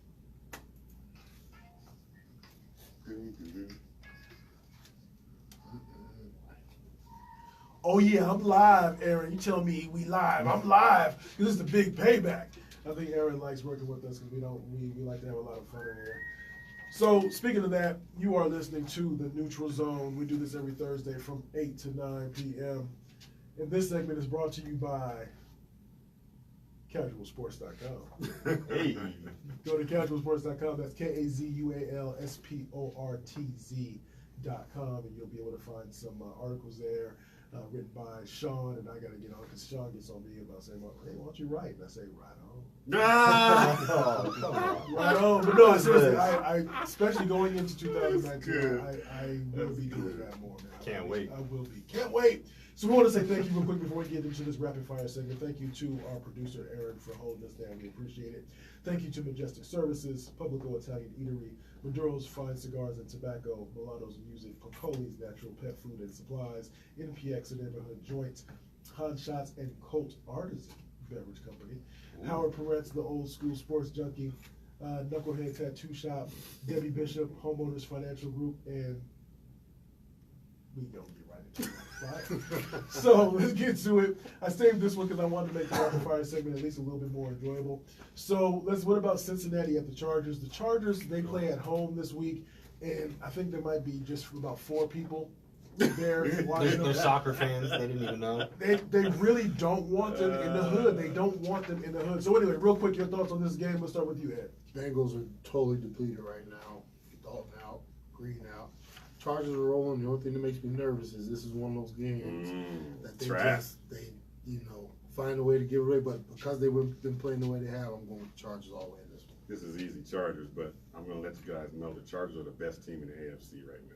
Oh yeah, I'm live, Aaron. You tell me we live. I'm live because this is the big payback. I think Aaron likes working with us because we like to have a lot of fun in here. So speaking of that, you are listening to the Neutral Zone. We do this every Thursday from 8 to 9 p.m. And this segment is brought to you by casualsports.com. Hey. Go to casualsports.com. That's KAZUALSPORTZ.com, and you'll be able to find some articles there written by Sean. And I got to get on because Sean gets on me about saying, well, hey, why don't you write? And I say, right on. Oh, come on. Right on. But no, seriously, I especially going into 2019, good. I will be doing that more, man. Can't wait. I will be. Can't wait. So we want to say thank you real quick before we get into this rapid fire segment. Thank you to our producer, Aaron, for holding us down. We appreciate it. Thank you to Majestic Services, Publico Italian Eatery, Maduro's Fine Cigars and Tobacco, Milano's Music, Pocoli's Natural Pet Food and Supplies, NPX, a Neighborhood Joint, Han Shots and Colt Artisan Beverage Company, Howard Peretz, the Old School Sports Junkie, Knucklehead Tattoo Shop, Debbie Bishop, Homeowners Financial Group, and we don't get right into it. Right? So let's get to it. I saved this one because I wanted to make the rapid fire segment at least a little bit more enjoyable. So what about Cincinnati at the Chargers? The Chargers, they play at home this week, and I think there might be just about 4 people there watching They're them. soccer fans. They didn't even know. They really don't want them in the hood. They don't want them in the hood. So anyway, real quick, your thoughts on this game. Let's start with you, Ed. Bengals are totally depleted right now. Dalton out, Green out. Chargers are rolling. The only thing that makes me nervous is this is one of those games that they Trap. find a way to give away. But because they've been playing the way they have, I'm going with the Chargers all the way in this one. This is easy Chargers, but I'm going to let you guys know the Chargers are the best team in the AFC right now.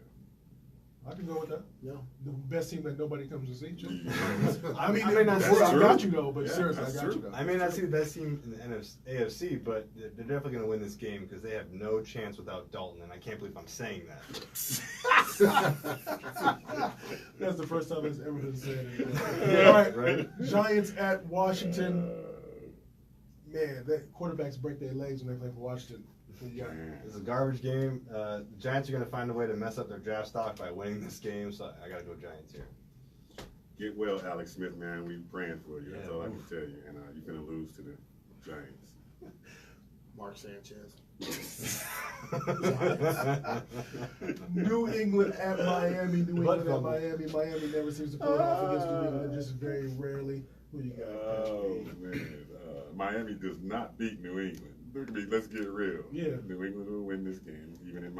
I can go with that. Yeah. The best team that nobody comes to see. Too. Yeah. I mean, I may not I see- got you though, but Yeah, seriously, I that's got true. you though. I may not see the best team in the AFC, but they're definitely going to win this game because they have no chance without Dalton, and I can't believe I'm saying that. That's the first time it's ever been said. All right, Right. Giants at Washington. Man, that quarterbacks break their legs when they play for Washington. Who you got? It's a garbage game. The Giants are going to find a way to mess up their draft stock by winning this game, so I got to go Giants here. Get well, Alex Smith, man. We praying for you. That's Yeah. all I can tell you. And you're gonna lose to the Giants. Mark Sanchez. New England at Miami. New Butt England at fumble. Miami. Miami never seems to pull it off against New England, just very rarely. Who you got? Oh man, Miami does not beat New England. Let's get real. Yeah. New England will win this game, even in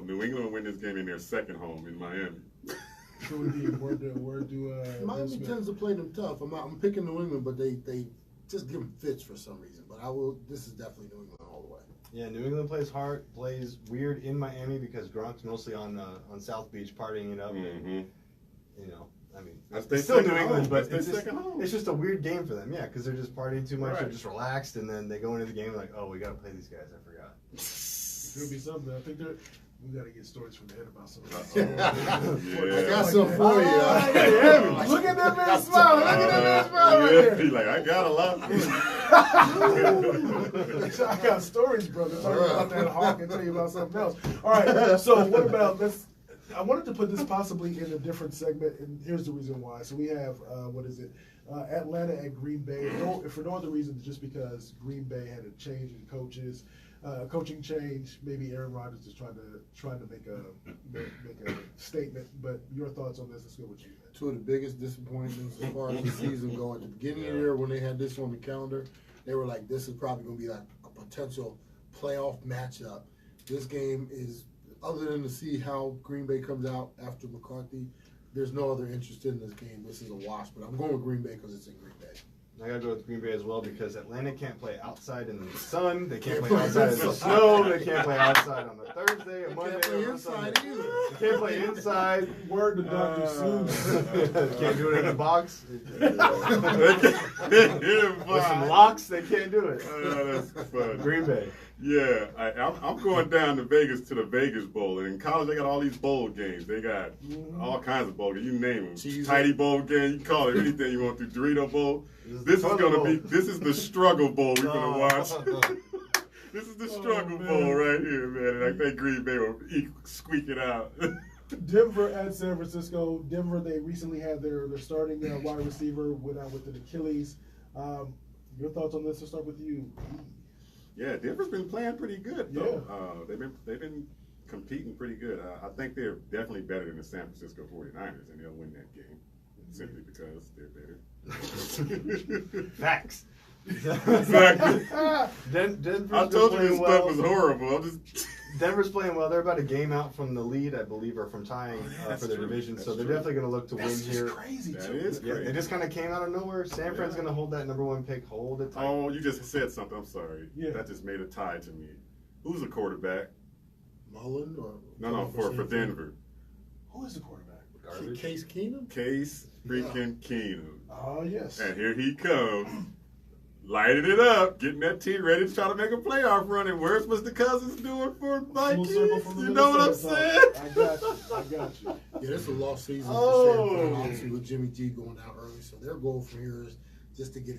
New England will win this game in their second home in Miami. True indeed. Word do Miami Smith. tends to play them tough. I'm picking New England, but they just give them fits for some reason. But this is definitely New England all the way. Yeah, New England plays hard, plays weird in Miami because Gronk's mostly on South Beach partying it up. Mm-hmm. You know, I mean, That's it's their still second New England, home. but That's it's their just, second home. it's just a weird game for them. Yeah, because they're just partying too much, they're Right. just relaxed, and then they go into the game like, oh, we got to play these guys. I forgot. It'll be something. I think we got to get stories from the head about some of this. Yeah. I got some for you. Yeah, look at that man smiling. Look at that man smiling right Yeah, there. he's like, I got a lot. I got stories, brother. Talk about that hawk and tell you about something else. All right. So what about this? I wanted to put this possibly in a different segment, and here's the reason why. So we have Atlanta at Green Bay. For no other reason, just because Green Bay had a change in coaches, coaching change. Maybe Aaron Rodgers is trying to make a statement. But your thoughts on this? Let's go with you. Two of the biggest disappointments as far as the season go. At the beginning of the year, when they had this on the calendar, they were like, this is probably going to be like a potential playoff matchup. This game is, other than to see how Green Bay comes out after McCarthy, there's no other interest in this game. This is a wash, but I'm going with Green Bay because it's in Green Bay. I got to go with Green Bay as well because Atlanta can't play outside in the sun. They can't play outside in the snow. They can't play outside on a Thursday, a Monday, Can't play or a inside Sunday. either. They can't play inside. Word to Dr. Seuss. Can't do it in the box. Yeah, With some locks, they can't do it. that's funny. Green Bay. Yeah, I'm going down to Vegas to the Vegas Bowl, and in college they got all these bowl games. They got all kinds of bowl games. You name them. Cheese Tidy Bowl game. You can call it anything you want to. Dorito Bowl. This is Toilet gonna bowl. be. This is the struggle bowl we're gonna watch. Oh. This is the struggle man. bowl right here, man. And I think Green Bay will squeak it out. Denver at San Francisco. Denver, they recently had their starting wide receiver went out with an Achilles. Your thoughts on this? Let's start with you. Yeah, Denver's been playing pretty good though. Yeah. They've been competing pretty good. I think they're definitely better than the San Francisco 49ers, and they'll win that game simply because they're better. Facts. Exactly. Denver's I told you been this playing stuff was well. horrible. I'm just. Denver's playing well. They're about a game out from the lead, I believe, or from tying That's for their true. division. That's So they're true. definitely going to look to That's win just here. crazy. That too. is Yeah, crazy. they just kind of came out of nowhere. San Fran's Yeah. going to hold that number one pick. Hold it tight. Oh, you just said something. I'm sorry. Yeah. That just made a tie to me. Who's the quarterback? Mullen or No, for Denver. Who is the quarterback? Garbage. Case Keenum. Case freaking Keenum. Oh yes. And here he comes, lighting it up, getting that team ready to try to make a playoff run. And where's Mr. Cousins doing for Full Vikings? circle from the You know what I'm Minnesota saying? side. I got you. I got you. Yeah, this is a lost season Oh. for San Fran, obviously, with Jimmy G going out early. So their goal from here is just to get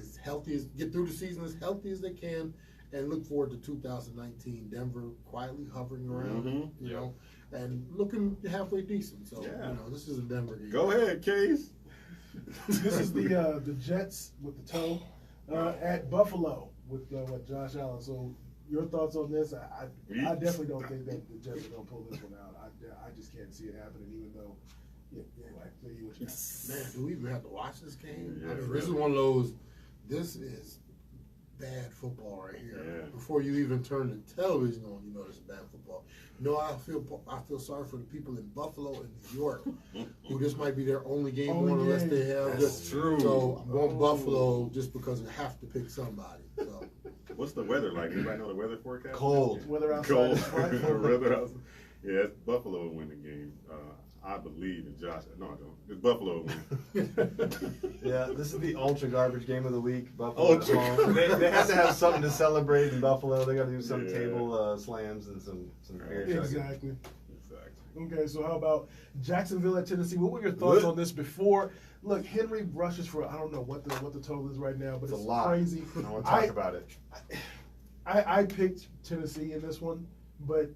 through the season as healthy as they can, and look forward to 2019. Denver quietly hovering around, Mhm. you know, and looking halfway decent. So Yeah. you know, this is a Denver game. Go ahead, Case. This is the Jets with the toe at Buffalo with what Josh Allen. So your thoughts on this? I definitely don't think that the Jets are going to pull this one out. I just can't see it happening, even though. Yeah, anyway, maybe what you got. Man, do we even have to watch this game? Yeah, I mean, really. this is one of those. This is bad football right here. Yeah. Before you even turn the television on, you know this is bad football. No, I feel sorry for the people in Buffalo and New York, who this might be their only game Only on unless game. they have That's this. true. So I'm going Oh. Buffalo just because I have to pick somebody. So What's the weather like? Anybody know the weather forecast? Cold. Weather outside Cold. is frightful. Weather outside. Yeah, Buffalo will win the game. I believe in Josh. No, I don't. It's Buffalo win. Yeah, this is the ultra garbage game of the week. Buffalo at Ultra home. They have to have something to celebrate in Buffalo. They got to do some Yeah. table slams and some beer chugging. Exactly. Exactly. Okay, so how about Jacksonville at Tennessee? What were your thoughts What? on this before? Look, Henry rushes for I don't know what the total is right now, but It's it's a lot. crazy. I want to talk about it. I picked Tennessee in this one, but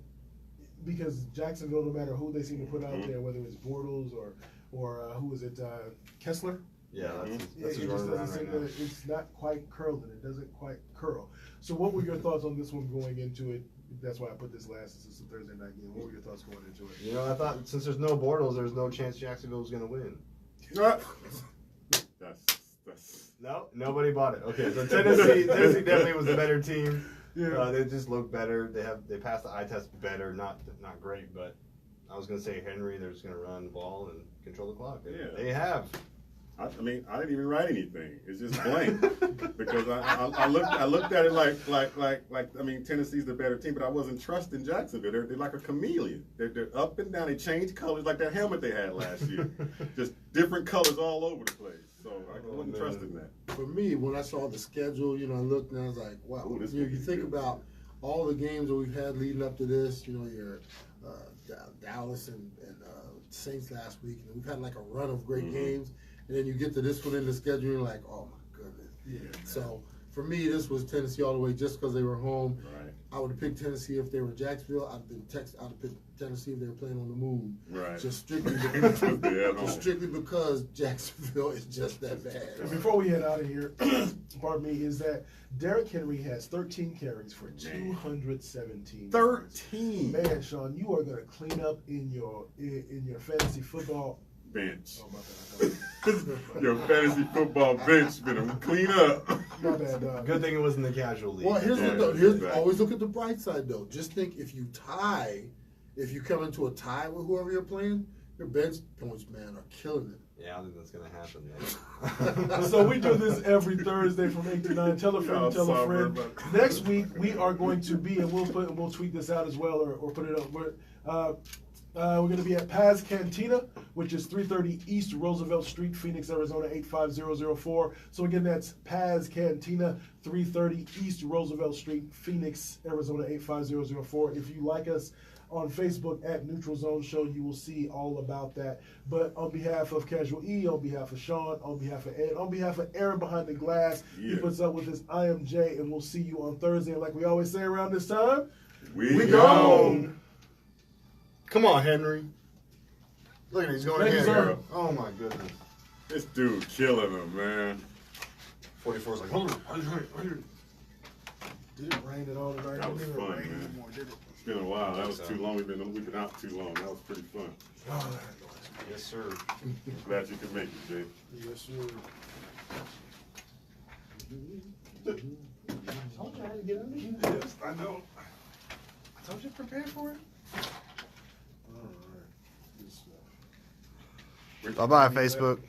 because Jacksonville, no matter who they seem to put out Mhm. there, whether it's Bortles or who is it, Kessler? Yeah, that's It who's just running doesn't around seem right now. to, it's not quite curling. It doesn't quite curl. So what were your thoughts on this one going into it? That's why I put this last. This is a Thursday night game. What were your thoughts going into it? You know, I thought since there's no Bortles, there's no chance Jacksonville was going to win. That's No, nobody bought it. Okay, so Tennessee definitely was the better team. Yeah. They just look better. They passed the eye test better. Not great, but I was gonna say Henry. They're just gonna run the ball and control the clock. Yeah. They have. I mean, I didn't even write anything. It's just blank because I looked at it like I mean, Tennessee's the better team, but I wasn't trusting Jacksonville. They're like a chameleon. They're up and down. They change colors like that helmet they had last year, just different colors all over the place. So I wasn't man. trusting that. For me, when I saw the schedule, I looked and I was like, wow. Ooh, this You could be think good. about all the games that we've had leading up to this, your Dallas and Saints last week, and we've had like a run of great games, and then you get to this one in the schedule, and you're like, oh my goodness. Yeah. So for me, this was Tennessee all the way just because they were home. Right. I would have picked Tennessee if they were Jacksonville. I'd have picked Tennessee if they were playing on the move. Right. Just strictly Because they're at home. just strictly because Jacksonville is just that bad. And before we head out of here, pardon me, is that Derrick Henry has 13 carries for 217 yards. 13 Man, Sean, you are going to clean up in your fantasy football. bench. Oh, my bad. Your fantasy football bench been clean up. My bad, dog. Good thing it wasn't the casual league. Well, here's Yeah, what though. exactly. Always look at the bright side though. Just think if you come into a tie with whoever you're playing, your bench points, man, are killing it. Yeah, I think that's gonna happen. Man. So we do this every Thursday from 8 to 9. Tell a friend, Y'all tell a sorry friend. about- Next week we are going to be, and we'll tweet this out as well, or put it up. We're going to be at Paz Cantina, which is 330 East Roosevelt Street, Phoenix, Arizona 85004. So again, that's Paz Cantina, 330 East Roosevelt Street, Phoenix, Arizona 85004. If you like us on Facebook at Neutral Zone Show, you will see all about that. But on behalf of Casual E, on behalf of Sean, on behalf of Ed, on behalf of Aaron behind the glass, he Yeah. puts up with this. I am Jay, and we'll see you on Thursday. And like we always say around this time, We gone. Come on, Henry. Look at him, he's going Thank you, again. sir. Oh my goodness. This dude killing him, man. 44 is like 100. did it rain at all tonight? That was It didn't even fun, rain man. anymore, did it? It's been a while. That was So. too long. We've been out too long. That was pretty fun. Oh, Yes, sir. Glad you could make it, Jay. yes, sir. Told you I had to get under you. Yes, I know. I told you to prepare for it. All right. Good stuff. Bye bye, Facebook.